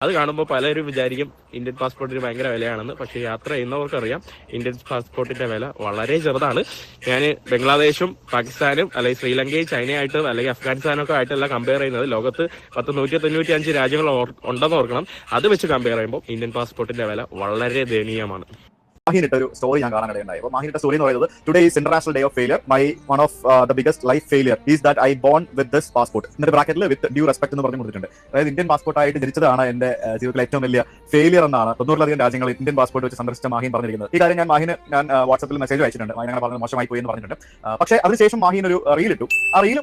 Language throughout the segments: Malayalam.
അത് കാണുമ്പോൾ പലരും വിചാരിക്കും ഇന്ത്യൻ പാസ്പോർട്ടിന് ഭയങ്കര വിലയാണെന്ന്. പക്ഷേ യാത്ര ചെയ്യുന്നവർക്കറിയാം ഇന്ത്യൻ പാസ്പോർട്ടിന്റെ വില വളരെ ചെറുതാണ്. ഞാൻ ബംഗ്ലാദേശും പാകിസ്ഥാനും അല്ലെങ്കിൽ ശ്രീലങ്കയും ചൈനയായിട്ട് അല്ലെങ്കിൽ അഫ്ഗാനിസ്ഥാനൊക്കെ ആയിട്ടല്ല കമ്പയർ ചെയ്യുന്നത്. ലോകത്ത് 195 രാജ്യങ്ങൾ ഉണ്ടെന്ന് ഓർക്കണം. അത് വെച്ച് കമ്പയർ ചെയ്യുമ്പോൾ ഇന്ത്യൻ പാസ്പോർട്ടിന്റെ വില വളരെ ദയനീയമാണ്. മാഹിനിട്ട ഒരു സ്റ്റോറി ഞാൻ കാണാനിടയുണ്ടായി. അപ്പോൾ മാഹിനിട്ട സ്റ്റോറി എന്ന് പറയുന്നത് today is international day of failure. My one of the biggest life failure is that I bone with this passport. എന്നിട്ട് ബ്രാക്കറ്റിൽ വിത്ത് ഡ്യൂ റെസ്പെക്ട് എന്ന് പറഞ്ഞു കൊടുത്തിട്ടുണ്ട്. അതായത് ഇന്ത്യൻ പാസ്പോർട്ടായിട്ട് ജനിച്ചതാണ് എന്റെ ജീവിതത്തിലെ ഏറ്റവും വലിയ ഫെയിലിയർ എന്നാണ് 90-ലധികം രാജ്യങ്ങൾ ഇന്ത്യൻ പാസ്പോർട്ട് വെച്ച് സന്ദർശിച്ച മാഹിൻ പറഞ്ഞിരിക്കുന്നത്. ഈ കാര്യം ഞാൻ വാട്സ്ആപ്പിൽ മെസ്സേജ് അയച്ചിട്ടുണ്ട്. മാഹിൻ അങ്ങനെ പറഞ്ഞത് മോശമായി പോയി എന്ന് പറഞ്ഞിട്ടുണ്ട്. പക്ഷേ അതിനുശേഷം മാഹിൻ ഒരു റീൽ ഇട്ടു. ആ റീൽ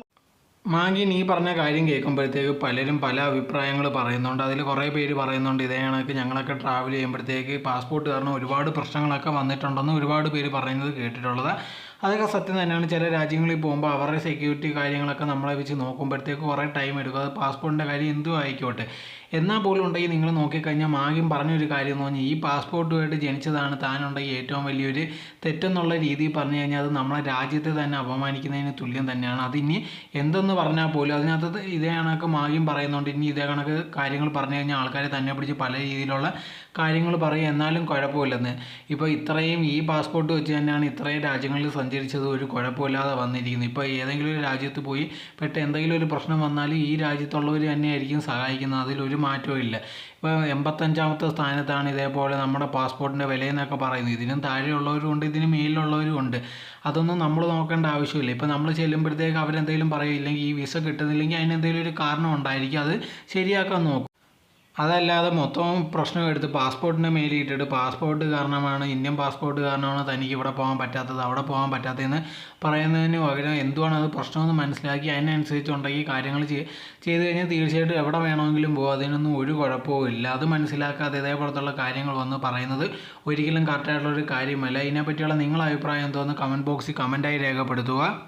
മാഗിൻ ഈ പറഞ്ഞ കാര്യം കേൾക്കുമ്പോഴത്തേക്ക് പലരും പല അഭിപ്രായങ്ങൾ പറയുന്നുണ്ട്. അതിൽ കുറേ പേര് പറയുന്നുണ്ട് ഇതേ കണക്ക് ഞങ്ങളൊക്കെ ട്രാവൽ ചെയ്യുമ്പോഴത്തേക്ക് പാസ്പോർട്ട് കാരണം ഒരുപാട് പ്രശ്നങ്ങളൊക്കെ വന്നിട്ടുണ്ടെന്ന് ഒരുപാട് പേര് പറയുന്നത് കേട്ടിട്ടുള്ളത്. അതൊക്കെ സത്യം തന്നെയാണ്. ചില രാജ്യങ്ങളിൽ പോകുമ്പോൾ അവരുടെ സെക്യൂരിറ്റി കാര്യങ്ങളൊക്കെ നമ്മളെ വെച്ച് നോക്കുമ്പോഴത്തേക്ക് കുറേ ടൈം എടുക്കും. അത് പാസ്പോർട്ടിൻ്റെ കാര്യം എന്തും ആയിക്കോട്ടെ. എന്നാൽ പോലും ഉണ്ടെങ്കിൽ നിങ്ങൾ നോക്കിക്കഴിഞ്ഞാൽ മാഗിൻ പറഞ്ഞൊരു കാര്യം എന്ന് പറഞ്ഞാൽ ഈ പാസ്പോർട്ടുമായിട്ട് ജനിച്ചതാണ് താനുണ്ടെങ്കിൽ ഏറ്റവും വലിയൊരു തെറ്റെന്നുള്ള രീതിയിൽ പറഞ്ഞു കഴിഞ്ഞാൽ അത് നമ്മളെ രാജ്യത്തെ തന്നെ അപമാനിക്കുന്നതിന് തുല്യം തന്നെയാണ്. അതിനി എന്തെന്ന് പറഞ്ഞാൽ പോലും അതിനകത്ത് ഇതേ കണക്ക് മാഗിൻ പറയുന്നുണ്ട്. ഇനി ഇതേ കണക്ക് കാര്യങ്ങൾ പറഞ്ഞു കഴിഞ്ഞാൽ ആൾക്കാരെ തന്നെ പിടിച്ച് പല രീതിയിലുള്ള കാര്യങ്ങൾ പറയും. എന്നാലും കുഴപ്പമില്ലെന്ന്. ഇപ്പോൾ ഇത്രയും ഈ പാസ്പോർട്ട് വെച്ച് തന്നെയാണ് ഇത്രയും രാജ്യങ്ങളിൽ സഞ്ചരിച്ചത് ഒരു കുഴപ്പമില്ലാതെ വന്നിരിക്കുന്നത്. ഇപ്പോൾ ഏതെങ്കിലും ഒരു രാജ്യത്ത് പോയി പെട്ട് എന്തെങ്കിലും ഒരു പ്രശ്നം വന്നാൽ ഈ രാജ്യത്തുള്ളവർ തന്നെയായിരിക്കും സഹായിക്കുന്നത്. അതിലൊരു മാറ്റവും ഇല്ല. ഇപ്പോൾ 85ാമത്തെ സ്ഥാനത്താണ് ഇതേപോലെ നമ്മുടെ പാസ്പോർട്ടിൻ്റെ വിലയെന്നൊക്കെ പറയുന്നത്. ഇതിനും താഴെയുള്ളവരും ഉണ്ട്, ഇതിന് മേലിലുള്ളവരും ഉണ്ട്. അതൊന്നും നമ്മൾ നോക്കേണ്ട ആവശ്യമില്ല. ഇപ്പോൾ നമ്മൾ ചെല്ലുമ്പോഴത്തേക്ക് അവരെന്തെങ്കിലും പറയില്ലെങ്കിൽ ഈ വിസ കിട്ടുന്നില്ലെങ്കിൽ അതിനെന്തെങ്കിലും ഒരു കാരണം ഉണ്ടായിരിക്കും. അത് ശരിയാക്കാൻ നോക്കും. അതല്ലാതെ മൊത്തം പ്രശ്നം എടുത്ത് പാസ്പോർട്ടിൻ്റെ മേലിട്ടിട്ട് പാസ്പോർട്ട് കാരണമാണ് ഇന്ത്യൻ പാസ്പോർട്ട് കാരണമാണ് തനിക്ക് ഇവിടെ പോകാൻ പറ്റാത്തത് അവിടെ പോകാൻ പറ്റാത്തതെന്ന് പറയുന്നതിന് പകരം എന്തുവാണ് അത് പ്രശ്നമെന്ന് മനസ്സിലാക്കി അതിനനുസരിച്ചുണ്ടെങ്കിൽ കാര്യങ്ങൾ ചെയ്ത് കഴിഞ്ഞാൽ തീർച്ചയായിട്ടും എവിടെ വേണമെങ്കിലും പോകും. അതിനൊന്നും ഒരു കുഴപ്പവും ഇല്ല. അത് മനസ്സിലാക്കാതെ ഇതേപോലത്തുള്ള കാര്യങ്ങൾ വന്ന് പറയുന്നത് ഒരിക്കലും കറക്റ്റായിട്ടുള്ളൊരു കാര്യമല്ല. ഇതിനെപ്പറ്റിയുള്ള നിങ്ങളുടെ അഭിപ്രായം എന്തോന്ന് കമൻറ്റ് ബോക്സിൽ കമൻറ്റായി രേഖപ്പെടുത്തുക.